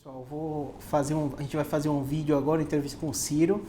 Pessoal, a gente vai fazer um vídeo agora, entrevista com o Ciro.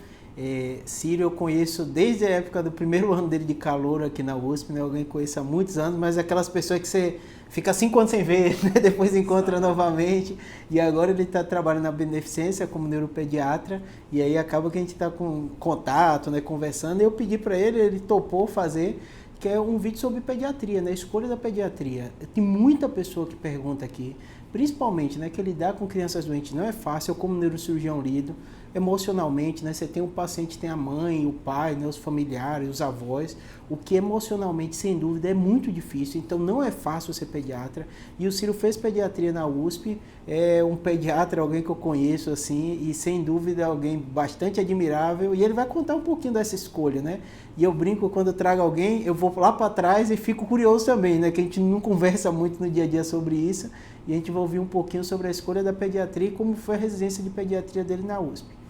Ciro eu conheço desde a época do primeiro ano dele de calouro aqui na USP, né? Alguém que conheço há muitos anos, mas aquelas pessoas que você fica 5 anos sem ver, né? Depois encontra novamente. E agora ele está trabalhando na beneficência como neuropediatra, e aí acaba que a gente está com contato, né? Conversando. E eu pedi para ele topou fazer, que é um vídeo sobre pediatria, né? Escolha da pediatria. Tem muita pessoa que pergunta aqui, principalmente, né, que lidar com crianças doentes não é fácil. Eu, como neurocirurgião, lido emocionalmente, né? Você tem um paciente, tem a mãe, o pai, né, os familiares, os avós, o que emocionalmente, sem dúvida, é muito difícil. Então não é fácil ser pediatra. E o Ciro fez pediatria na USP, é um pediatra, alguém que eu conheço assim, e sem dúvida alguém bastante admirável, e ele vai contar um pouquinho dessa escolha, né? E eu brinco, quando eu trago alguém, eu vou lá para trás e fico curioso também, né? Que a gente não conversa muito no dia a dia sobre isso, e a gente vai ouvir um pouquinho sobre a escolha da pediatria e como foi a residência de pediatria dele na USP.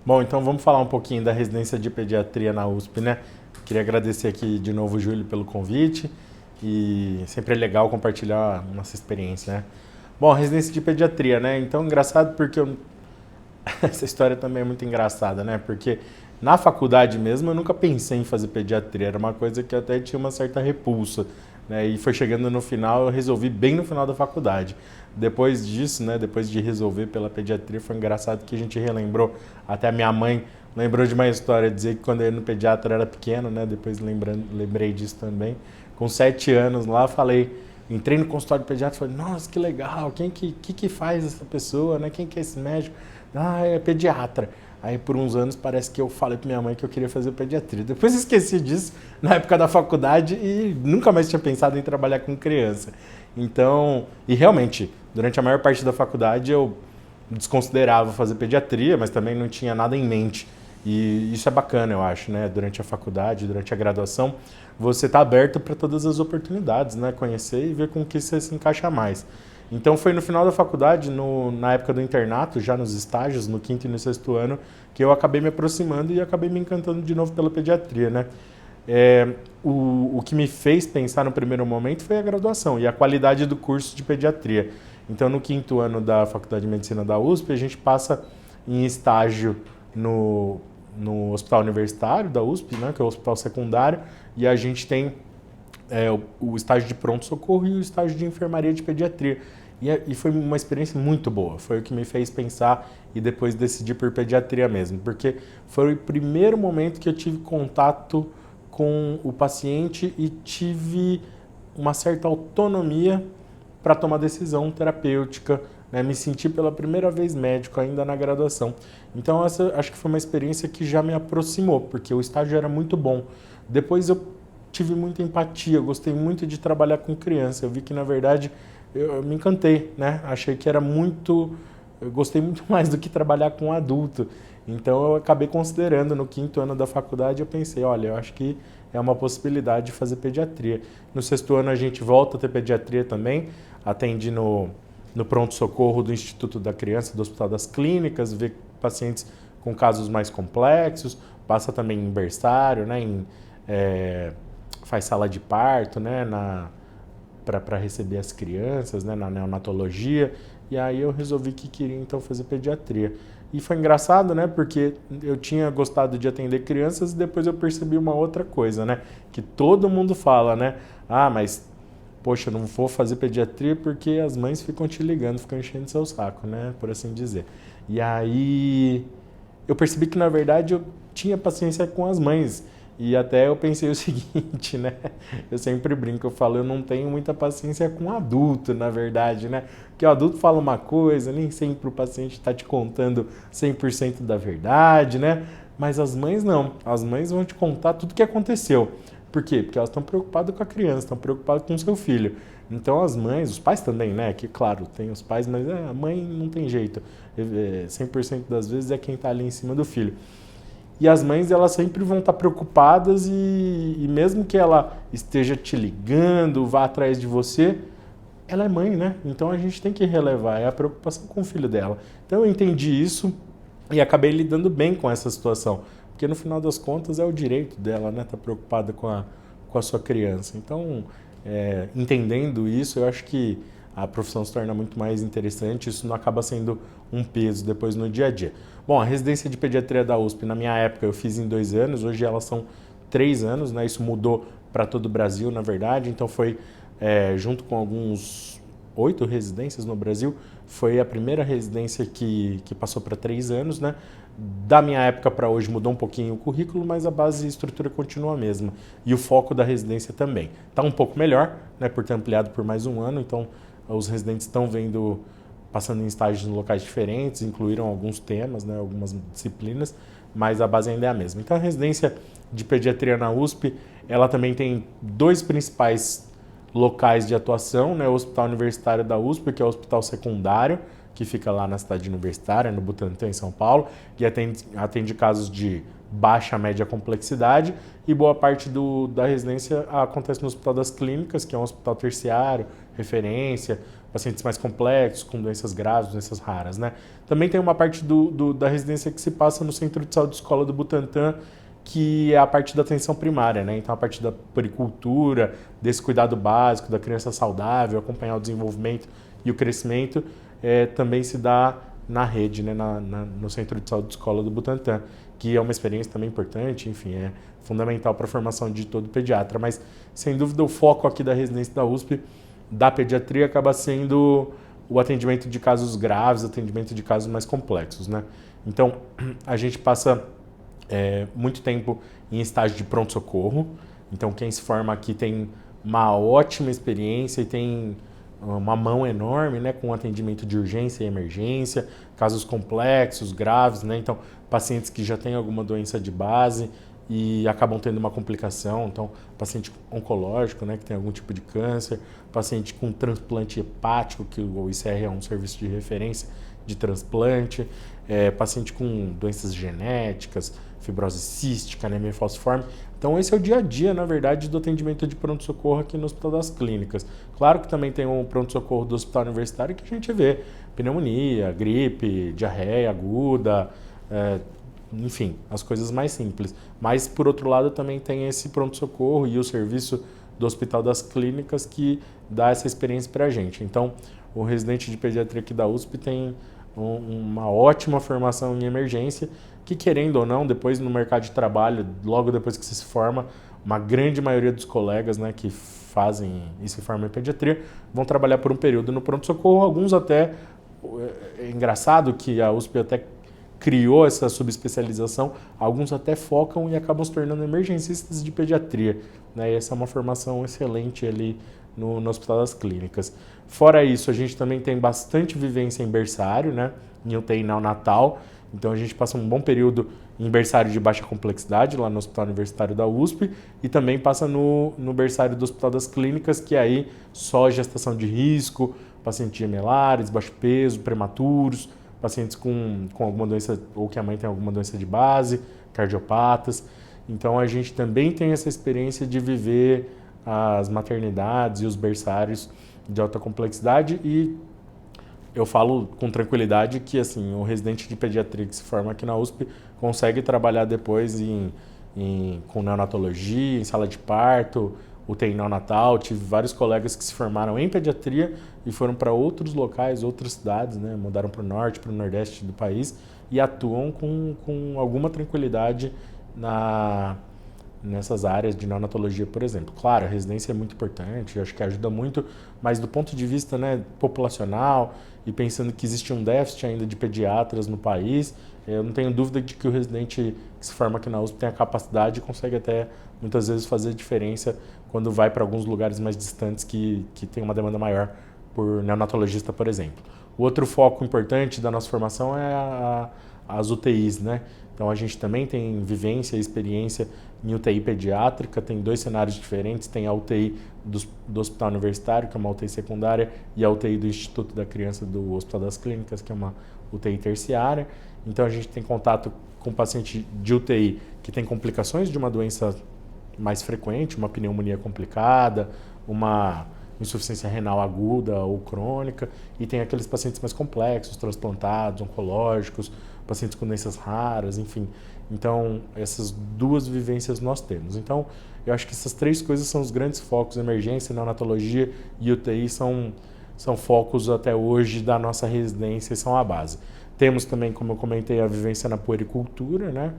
Bom, então vamos falar um pouquinho da residência de pediatria na USP, né? Queria agradecer aqui de novo o Júlio pelo convite, e sempre é legal compartilhar nossa experiência, né? Bom, residência de pediatria, né? Então, engraçado porque essa história também é muito engraçada, né? Porque na faculdade mesmo eu nunca pensei em fazer pediatria, era uma coisa que até tinha uma certa repulsa, né? E foi chegando no final, eu resolvi bem no final da faculdade. Depois disso, né, depois de resolver pela pediatria, foi engraçado que a gente relembrou, até a minha mãe lembrou de uma história, dizer que quando eu ia no pediatra eu era pequeno, né, depois lembrei disso também. Com 7 anos lá, entrei no consultório de pediatra e falei, nossa, que legal, quem que faz essa pessoa, né, quem que é esse médico? Ah, é pediatra. Aí por uns anos parece que eu falei pra minha mãe que eu queria fazer pediatria. Depois esqueci disso na época da faculdade e nunca mais tinha pensado em trabalhar com criança. Então, e realmente, durante a maior parte da faculdade eu desconsiderava fazer pediatria, mas também não tinha nada em mente. E isso é bacana, eu acho, né? Durante a faculdade, durante a graduação, você está aberto para todas as oportunidades, né? Conhecer e ver com que você se encaixa mais. Então foi no final da faculdade, na época do internato, já nos estágios, no 5º e no 6º ano, que eu acabei me aproximando e acabei me encantando de novo pela pediatria, né? O que me fez pensar no primeiro momento foi a graduação e a qualidade do curso de pediatria. Então, no 5º ano da Faculdade de Medicina da USP, a gente passa em estágio no Hospital Universitário da USP, né, que é o hospital secundário, e a gente tem o estágio de pronto-socorro e o estágio de enfermaria de pediatria. E foi uma experiência muito boa, foi o que me fez pensar e depois decidir por pediatria mesmo, porque foi o primeiro momento que eu tive contato com o paciente e tive uma certa autonomia para tomar decisão terapêutica, né? Me senti pela primeira vez médico ainda na graduação. Então essa acho que foi uma experiência que já me aproximou, porque o estágio era muito bom. Depois eu tive muita empatia, eu gostei muito de trabalhar com criança. Eu vi que, na verdade, eu me encantei, né? Achei que eu gostei muito mais do que trabalhar com adulto. Então eu acabei considerando, no 5º ano da faculdade, eu pensei, olha, eu acho que é uma possibilidade de fazer pediatria. No 6º ano a gente volta a ter pediatria também, atende no pronto-socorro do Instituto da Criança, do Hospital das Clínicas, vê pacientes com casos mais complexos, passa também em berçário, né, faz sala de parto, né, para receber as crianças, né, na neonatologia, e aí eu resolvi que queria então fazer pediatria. E foi engraçado, né, porque eu tinha gostado de atender crianças e depois eu percebi uma outra coisa, né, que todo mundo fala, né, mas poxa, não vou fazer pediatria porque as mães ficam te ligando, ficam enchendo seu saco, né, por assim dizer. E aí eu percebi que, na verdade, eu tinha paciência com as mães. E até eu pensei o seguinte, né? Eu sempre brinco, eu falo, eu não tenho muita paciência com adulto, na verdade, né? Porque o adulto fala uma coisa, nem sempre o paciente está te contando 100% da verdade, né? Mas as mães não. As mães vão te contar tudo o que aconteceu. Por quê? Porque elas estão preocupadas com a criança, estão preocupadas com o seu filho. Então as mães, os pais também, né? Que claro, tem os pais, mas a mãe não tem jeito. 100% das vezes é quem está ali em cima do filho. E as mães, elas sempre vão estar preocupadas e mesmo que ela esteja te ligando, vá atrás de você, ela é mãe, né? Então a gente tem que relevar, é a preocupação com o filho dela. Então eu entendi isso e acabei lidando bem com essa situação, porque no final das contas é o direito dela, né? Tá preocupada com a sua criança. Então, entendendo isso, eu acho que a profissão se torna muito mais interessante, isso não acaba sendo um peso depois no dia a dia. Bom, a residência de pediatria da USP, na minha época, eu fiz em 2 anos, hoje elas são 3 anos, né? Isso mudou para todo o Brasil, na verdade, então foi, junto com alguns 8 residências no Brasil, foi a primeira residência que passou para 3 anos, né? Da minha época para hoje mudou um pouquinho o currículo, mas a base e a estrutura continua a mesma. E o foco da residência também. Está um pouco melhor, né, por ter ampliado por mais um ano, então os residentes estão passando em estágios em locais diferentes, incluíram alguns temas, né, algumas disciplinas, mas a base ainda é a mesma. Então a residência de pediatria na USP, ela também tem 2 principais locais de atuação, né, o Hospital Universitário da USP, que é o hospital secundário, que fica lá na cidade universitária, no Butantã, em São Paulo, e atende casos de baixa, média complexidade, e boa parte da residência acontece no Hospital das Clínicas, que é um hospital terciário, referência, pacientes mais complexos, com doenças graves, doenças raras, né? Também tem uma parte da residência que se passa no Centro de Saúde Escola do Butantã, que é a parte da atenção primária, né? Então a parte da puericultura, desse cuidado básico, da criança saudável, acompanhar o desenvolvimento e o crescimento, também se dá na rede, né? No Centro de Saúde Escola do Butantã, que é uma experiência também importante, enfim, é fundamental para a formação de todo pediatra. Mas, sem dúvida, o foco aqui da residência da USP, da pediatria, acaba sendo o atendimento de casos graves, atendimento de casos mais complexos, né? Então, a gente passa muito tempo em estágio de pronto-socorro. Então, quem se forma aqui tem uma ótima experiência e tem uma mão enorme, né, com atendimento de urgência e emergência, casos complexos, graves, né? Então, pacientes que já têm alguma doença de base e acabam tendo uma complicação, então, paciente oncológico, né, que tem algum tipo de câncer, paciente com transplante hepático, que o ICR é um serviço de referência de transplante, paciente com doenças genéticas, fibrose cística, anemia falciforme. Então esse é o dia a dia, na verdade, do atendimento de pronto-socorro aqui no Hospital das Clínicas. Claro que também tem um pronto-socorro do Hospital Universitário que a gente vê pneumonia, gripe, diarreia aguda, enfim, as coisas mais simples. Mas, por outro lado, também tem esse pronto-socorro e o serviço do Hospital das Clínicas que dá essa experiência para a gente. Então, o residente de pediatria aqui da USP tem uma ótima formação em emergência, que, querendo ou não, depois no mercado de trabalho, logo depois que você se forma, uma grande maioria dos colegas, né, que fazem e se formam em pediatria vão trabalhar por um período no pronto-socorro. Alguns até, é engraçado que a USP até criou essa subespecialização, alguns até focam e acabam se tornando emergencistas de pediatria, né? E essa é uma formação excelente ali no Hospital das Clínicas. Fora isso, a gente também tem bastante vivência em berçário, né? Em UTI neonatal. Então a gente passa um bom período em berçário de baixa complexidade, lá no Hospital Universitário da USP, e também passa no berçário do Hospital das Clínicas, que é aí só gestação de risco, pacientes gemelares, baixo peso, prematuros, pacientes com alguma doença, ou que a mãe tem alguma doença de base, cardiopatas. Então a gente também tem essa experiência de viver as maternidades e os berçários de alta complexidade, e eu falo com tranquilidade que assim, o residente de pediatria que se forma aqui na USP consegue trabalhar depois com neonatologia, em sala de parto, UTI neonatal. Tive vários colegas que se formaram em pediatria e foram para outros locais, outras cidades, né? Mudaram para o norte, para o nordeste do país e atuam com alguma tranquilidade nessas áreas de neonatologia, por exemplo. Claro, a residência é muito importante, eu acho que ajuda muito, mas do ponto de vista, né, populacional e pensando que existe um déficit ainda de pediatras no país, eu não tenho dúvida de que o residente que se forma aqui na USP tem a capacidade e consegue até muitas vezes fazer diferença quando vai para alguns lugares mais distantes que tem uma demanda maior por neonatologista, por exemplo. O outro foco importante da nossa formação é as UTIs, né? Então a gente também tem vivência e experiência em UTI pediátrica, tem 2 cenários diferentes, tem a UTI do Hospital Universitário, que é uma UTI secundária, e a UTI do Instituto da Criança do Hospital das Clínicas, que é uma UTI terciária. Então a gente tem contato com paciente de UTI que tem complicações de uma doença mais frequente, uma pneumonia complicada, uma insuficiência renal aguda ou crônica, e tem aqueles pacientes mais complexos, transplantados, oncológicos, pacientes com doenças raras, enfim. Então, essas 2 vivências nós temos. Então, eu acho que essas 3 coisas são os grandes focos: emergência, neonatologia e UTI são são focos até hoje da nossa residência e são a base. Temos também, como eu comentei, a vivência na puericultura, né?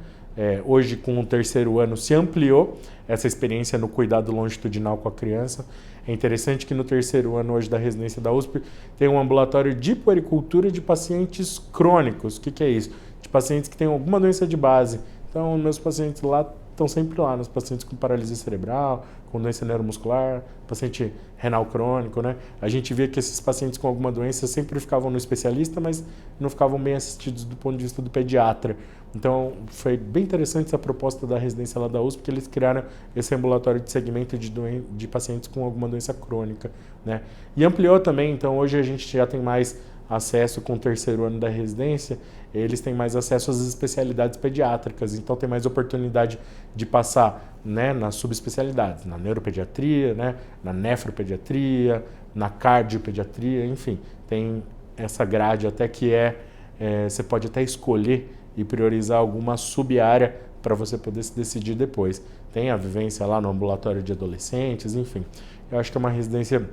Hoje, com o terceiro ano, se ampliou essa experiência no cuidado longitudinal com a criança. É interessante que no terceiro ano hoje da residência da USP tem um ambulatório de puericultura de pacientes crônicos. O que é isso? De pacientes que têm alguma doença de base. Então, meus pacientes lá estão sempre lá, nos pacientes com paralisia cerebral, com doença neuromuscular, paciente renal crônico, né? A gente via que esses pacientes com alguma doença sempre ficavam no especialista, mas não ficavam bem assistidos do ponto de vista do pediatra. Então, foi bem interessante essa proposta da residência lá da USP, porque eles criaram esse ambulatório de segmento de pacientes com alguma doença crônica, né? E ampliou também, então hoje a gente já tem mais acesso com o terceiro ano da residência, eles têm mais acesso às especialidades pediátricas, então tem mais oportunidade de passar, né, nas subespecialidades, na neuropediatria, né, na nefropediatria, na cardiopediatria, enfim, tem essa grade até que você pode até escolher e priorizar alguma sub-área para você poder se decidir depois. Tem a vivência lá no ambulatório de adolescentes, enfim. Eu acho que é uma residência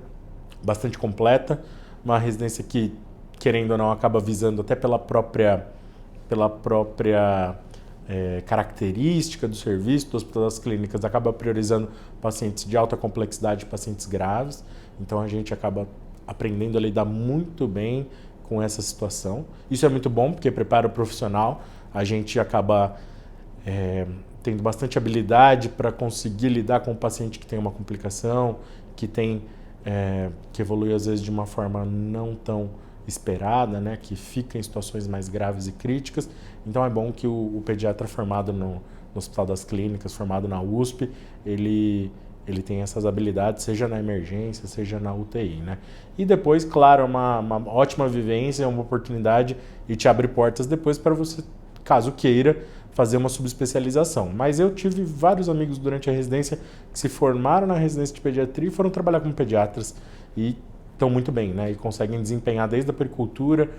bastante completa, uma residência que, querendo ou não, acaba visando até pela própria característica do serviço do Hospital das Clínicas, acaba priorizando pacientes de alta complexidade e pacientes graves. Então a gente acaba aprendendo a lidar muito bem com essa situação. Isso é muito bom porque prepara o profissional, a gente acaba tendo bastante habilidade para conseguir lidar com um paciente que tem uma complicação, que evolui às vezes de uma forma não tão esperada, né, que fica em situações mais graves e críticas. Então é bom que o pediatra formado no Hospital das Clínicas, formado na USP, ele tem essas habilidades, seja na emergência, seja na UTI, né? E depois, claro, uma ótima vivência, uma oportunidade e te abre portas depois para você, caso queira, fazer uma subespecialização. Mas eu tive vários amigos durante a residência que se formaram na residência de pediatria e foram trabalhar como pediatras e estão muito bem, né? E conseguem desempenhar desde a puericultura,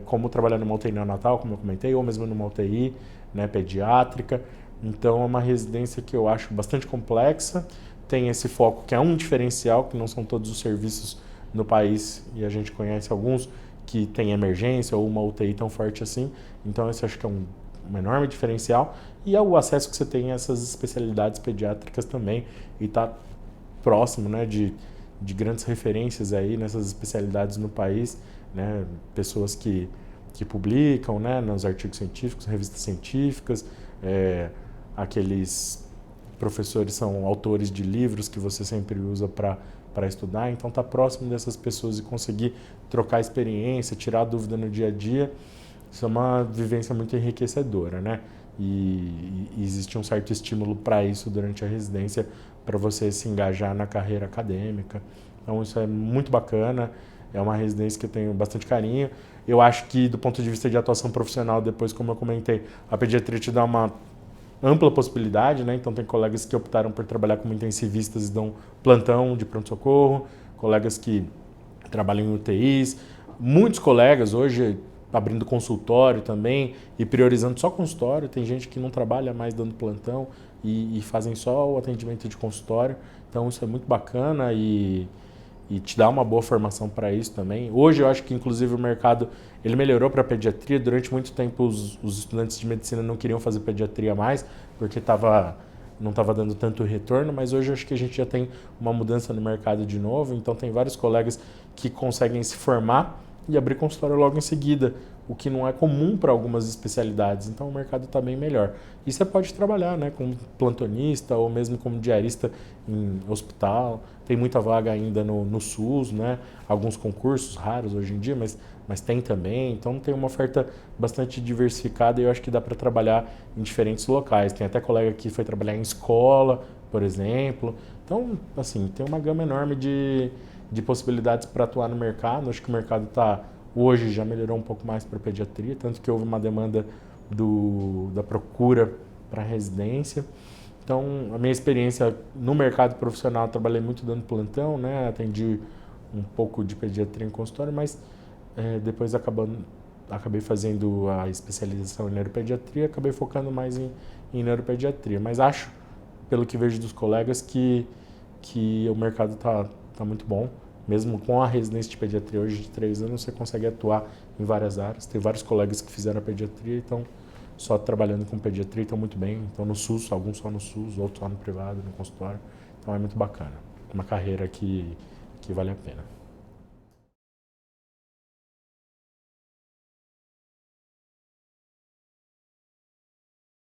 como trabalhar numa UTI neonatal, como eu comentei, ou mesmo numa UTI, né, pediátrica. Então é uma residência que eu acho bastante complexa, tem esse foco que é um diferencial, que não são todos os serviços no país, e a gente conhece alguns que têm emergência ou uma UTI tão forte assim. Então esse acho que é um enorme diferencial, e é o acesso que você tem a essas especialidades pediátricas também, e está próximo, né, de grandes referências aí nessas especialidades no país, né, pessoas que publicam, né, nos artigos científicos, revistas científicas, aqueles professores são autores de livros que você sempre usa para estudar, então está próximo dessas pessoas e conseguir trocar experiência, tirar dúvida no dia a dia, isso é uma vivência muito enriquecedora, né? E existe um certo estímulo para isso durante a residência, para você se engajar na carreira acadêmica. Então isso é muito bacana, é uma residência que eu tenho bastante carinho. Eu acho que do ponto de vista de atuação profissional, depois, como eu comentei, a pediatria te dá uma ampla possibilidade, né? Então tem colegas que optaram por trabalhar como intensivistas e dão plantão de pronto-socorro, colegas que trabalham em UTIs, muitos colegas hoje abrindo consultório também e priorizando só consultório. Tem gente que não trabalha mais dando plantão e fazem só o atendimento de consultório. Então isso é muito bacana e te dá uma boa formação para isso também. Hoje eu acho que inclusive o mercado ele melhorou para pediatria. Durante muito tempo os estudantes de medicina não queriam fazer pediatria mais porque não estava dando tanto retorno, mas hoje eu acho que a gente já tem uma mudança no mercado de novo. Então tem vários colegas que conseguem se formar e abrir consultório logo em seguida, o que não é comum para algumas especialidades. Então o mercado está bem melhor. E você pode trabalhar, né, como plantonista ou mesmo como diarista em hospital. Tem muita vaga ainda no SUS, né? Alguns concursos raros hoje em dia, mas tem também. Então tem uma oferta bastante diversificada e eu acho que dá para trabalhar em diferentes locais. Tem até colega que foi trabalhar em escola, por exemplo. Então, assim, tem uma gama enorme de possibilidades para atuar no mercado. Acho que o mercado hoje já melhorou um pouco mais para pediatria, tanto que houve uma demanda da procura para residência. Então, a minha experiência no mercado profissional, trabalhei muito dando plantão, né? Atendi um pouco de pediatria em consultório, mas depois acabei fazendo a especialização em neuropediatria, acabei focando mais em neuropediatria. Mas acho, pelo que vejo dos colegas, que o mercado está muito bom mesmo com a residência de pediatria hoje de 3 anos, você consegue atuar em várias áreas. Tem vários colegas que fizeram a pediatria e estão só trabalhando com pediatria e estão muito bem. Estão no SUS, alguns só no SUS, outros só no privado, no consultório. Então é muito bacana. Uma carreira que vale a pena.